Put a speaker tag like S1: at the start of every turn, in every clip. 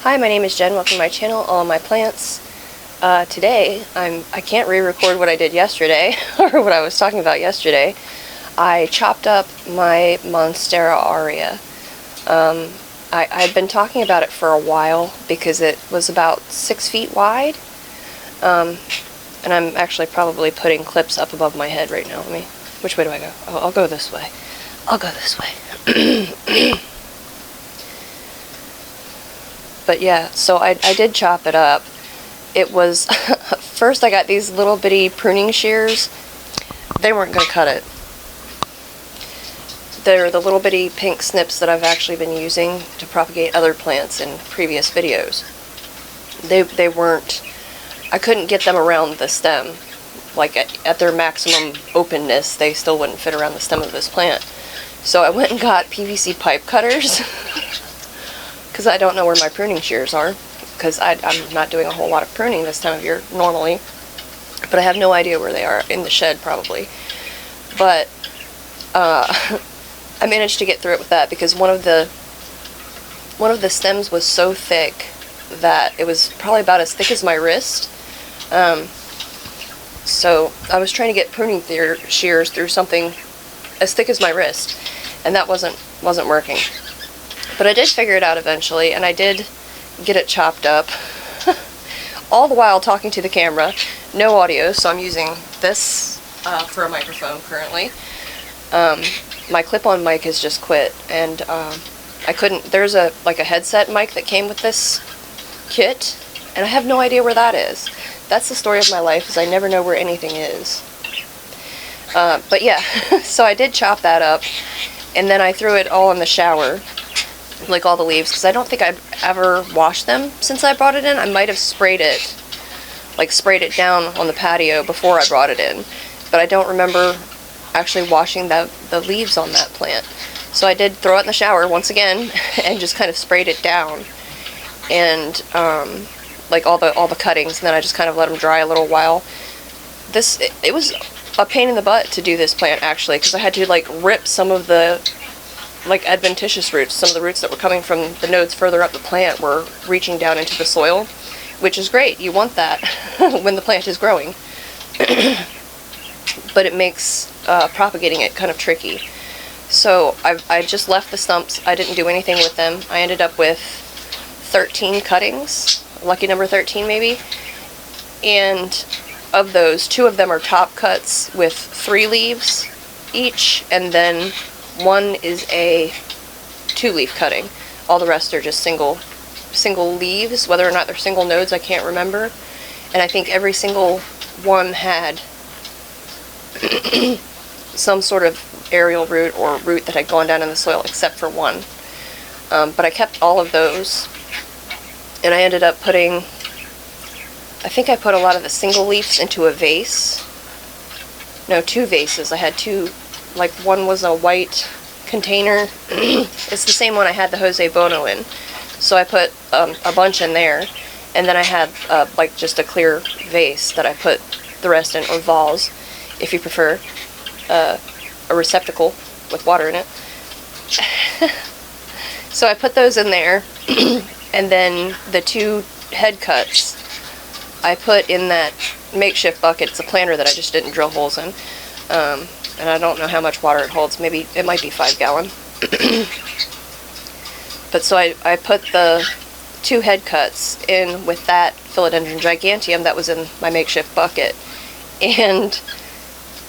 S1: Hi, my name is Jen. Welcome to my channel, All of My Plants. Today, I can't re-record what I did yesterday, or what I was talking about yesterday. I chopped up my Monstera Aurea. I'd been talking about it for a while because it was about 6 feet wide. And I'm actually probably putting clips up above my head right now. Which way do I go? Oh, I'll go this way. I'll go this way. But yeah, so I did chop it up. It was, first I got these little bitty pruning shears. They weren't going to cut it. They're the little bitty pink snips that I've actually been using to propagate other plants in previous videos. They weren't, I couldn't get them around the stem. Like at their maximum openness, they still wouldn't fit around the stem of this plant. So I went and got PVC pipe cutters. Because I don't know where my pruning shears are, because I'm not doing a whole lot of pruning this time of year normally, but I have no idea where they are, in the shed probably. But I managed to get through it with that because one of the stems was so thick that it was probably about as thick as my wrist. So I was trying to get pruning shears through something as thick as my wrist, and that wasn't working. But I did figure it out eventually, and I did get it chopped up, all the while talking to the camera. No audio, so I'm using this for a microphone currently. My clip-on mic has just quit, and I couldn't, there's a headset mic that came with this kit, and I have no idea where that is. That's the story of my life, is I never know where anything is. But yeah, so I did chop that up, and then I threw it all in the shower. Like all the leaves, because I don't think I've ever washed them since I brought it in. I might have sprayed it down on the patio before I brought it in, but I don't remember actually washing the leaves on that plant. So I did throw it in the shower once again and just kind of sprayed it down, and like all the cuttings, and then I just kind of let them dry a little while. It was a pain in the butt to do this plant actually, because I had to like rip some of the adventitious roots. Some of the roots that were coming from the nodes further up the plant were reaching down into the soil, which is great. You want that when the plant is growing. But it makes propagating it kind of tricky. So I just left the stumps. I didn't do anything with them. I ended up with 13 cuttings, lucky number 13 maybe, and of those, 2 of them are top cuts with 3 leaves each, and then 1 is a 2-leaf cutting. All the rest are just single leaves. Whether or not they're single nodes, I can't remember. And I think every single one had some sort of aerial root or root that had gone down in the soil, except for 1. But I kept all of those, and I ended up putting, I think I put a lot of the single leaves into a vase. No, 2 vases. I had 2. Like, one was a white container. It's the same one I had the Jose Bono in. So I put a bunch in there, and then I had like just a clear vase that I put the rest in, or vase, if you prefer, a receptacle with water in it. So I put those in there, and then the 2 head cuts I put in that makeshift bucket. It's a planter that I just didn't drill holes in. And I don't know how much water it holds. Maybe it might be 5 gallon. But so I put the 2 head cuts in with that philodendron giganteum that was in my makeshift bucket. And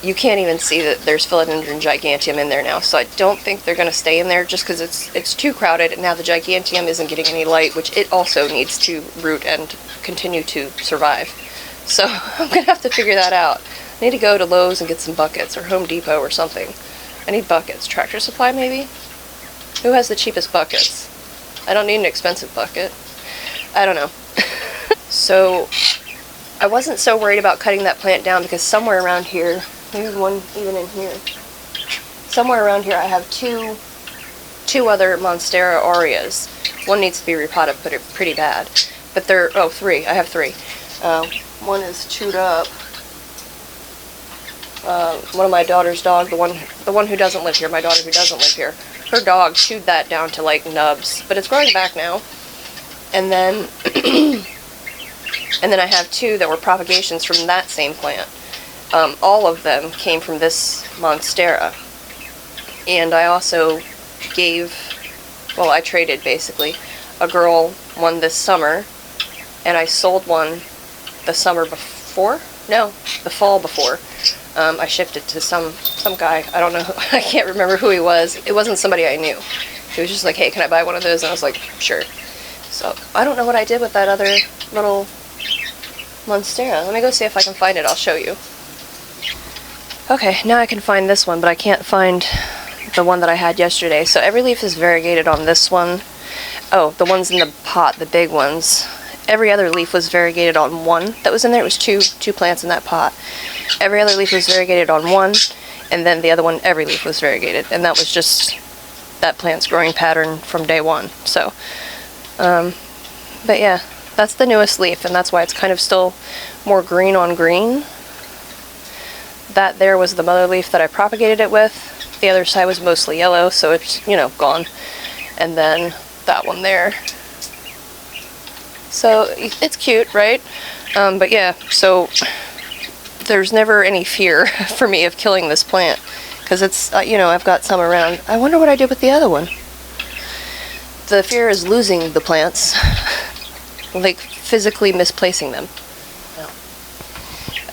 S1: you can't even see that there's philodendron giganteum in there now. So I don't think they're going to stay in there just because it's too crowded. And now the giganteum isn't getting any light, which it also needs to root and continue to survive. So I'm going to have to figure that out. I need to go to Lowe's and get some buckets, or Home Depot or something. I need buckets. Tractor Supply maybe? Who has the cheapest buckets? I don't need an expensive bucket. I don't know. So I wasn't so worried about cutting that plant down, because somewhere around here, there's one even in here, somewhere around here I have two other Monstera Aureas. One needs to be repotted pretty bad. But they're, 3. I have 3. One is chewed up. One of my daughter's dog, the one who doesn't live here, my daughter who doesn't live here, her dog chewed that down to like nubs, but it's growing back now. And then and then I have 2 that were propagations from that same plant. All of them came from this Monstera. And I also gave, well, I traded basically a girl one this summer, and I sold one the summer before? No, the fall before. I shipped it to some guy. I don't know, I can't remember who he was. It wasn't somebody I knew. He was just like, hey, can I buy one of those? And I was like, sure. So, I don't know what I did with that other little Monstera. Let me go see if I can find it. I'll show you. Okay, now I can find this one, but I can't find the one that I had yesterday. So every leaf is variegated on this one. Oh, the ones in the pot, the big ones. Every other leaf was variegated on one that was in there. It was two plants in that pot. Every other leaf was variegated on one, and then the other one, every leaf was variegated. And that was just that plant's growing pattern from day one. So, but yeah, that's the newest leaf, and that's why it's kind of still more green on green. That there was the mother leaf that I propagated it with. The other side was mostly yellow, so it's, you know, gone. And then that one there. So it's cute, right? But yeah, so there's never any fear for me of killing this plant, because it's, you know, I've got some around. I wonder what I did with the other one. The fear is losing the plants, like physically misplacing them.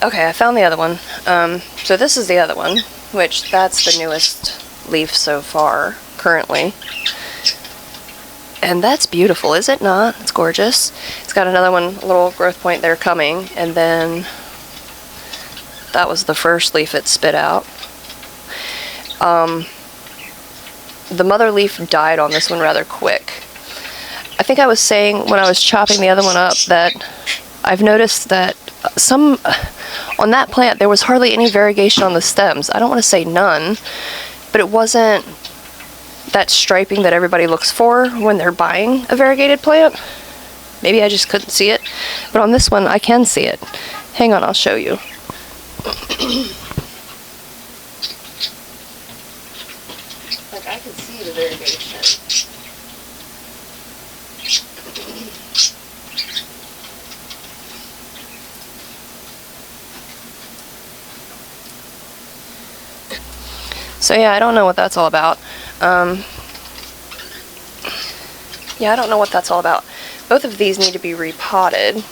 S1: Okay, I found the other one. So this is the other one, which that's the newest leaf so far, currently. And that's beautiful, is it not? It's gorgeous. It's got another one, a little growth point there coming, and then that was the first leaf it spit out. The mother leaf died on this one rather quick. I think I was saying when I was chopping the other one up that I've noticed that on that plant there was hardly any variegation on the stems. I don't want to say none, but it wasn't that striping that everybody looks for when they're buying a variegated plant. Maybe I just couldn't see it, but on this one I can see it. Hang on, I'll show you. Like, I can see the variegation. So yeah, I don't know what that's all about. Yeah, I don't know what that's all about. Both of these need to be repotted.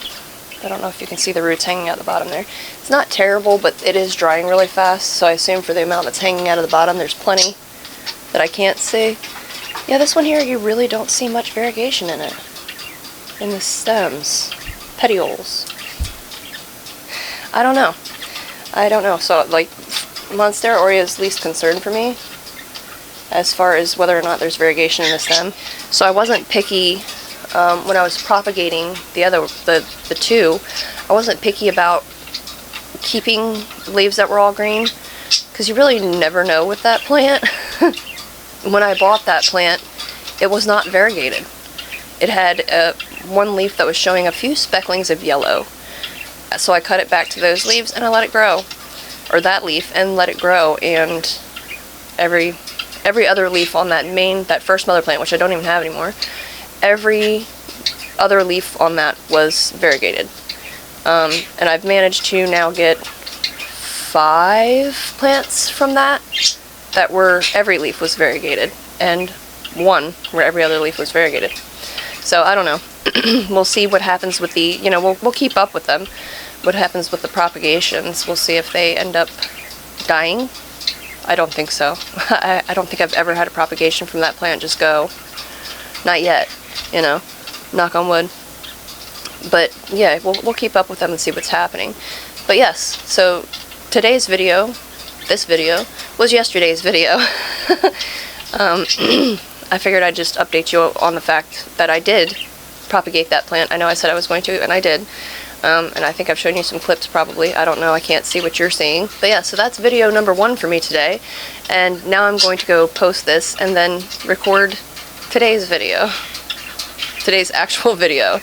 S1: I don't know if you can see the roots hanging out the bottom there. It's not terrible, but it is drying really fast, so I assume for the amount that's hanging out of the bottom, there's plenty that I can't see. Yeah, this one here, you really don't see much variegation in it. In the stems. Petioles. I don't know. I don't know. So, like, Monstera Aurea is least concern for me as far as whether or not there's variegation in the stem. So I wasn't picky when I was propagating the two. I wasn't picky about keeping leaves that were all green, because you really never know with that plant. When I bought that plant, it was not variegated. It had one leaf that was showing a few specklings of yellow. So I cut it back to those leaves and I let it grow. Or that leaf, and let it grow, and every other leaf on that first mother plant, which I don't even have anymore, every other leaf on that was variegated. And I've managed to now get 5 plants from that were, every leaf was variegated, and 1 where every other leaf was variegated. So I don't know. We'll see what happens with the, you know, we'll keep up with them. What happens with the propagations. We'll see if they end up dying. I don't think so. I don't think I've ever had a propagation from that plant just go. Not yet, you know, knock on wood. But yeah, we'll keep up with them and see what's happening. But yes, so today's video, this video, was yesterday's video. I figured I'd just update you on the fact that I did propagate that plant. I know I said I was going to, and I did. And I think I've shown you some clips probably. I don't know, I can't see what you're seeing. But yeah, so that's video number 1 for me today. And now I'm going to go post this and then record today's video. Today's actual video.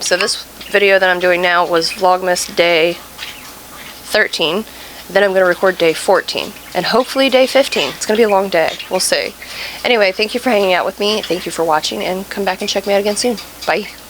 S1: So this video that I'm doing now was Vlogmas day 13. Then I'm going to record day 14. and hopefully day 15. It's going to be a long day. We'll see. Anyway, thank you for hanging out with me. Thank you for watching, and come back and check me out again soon. Bye.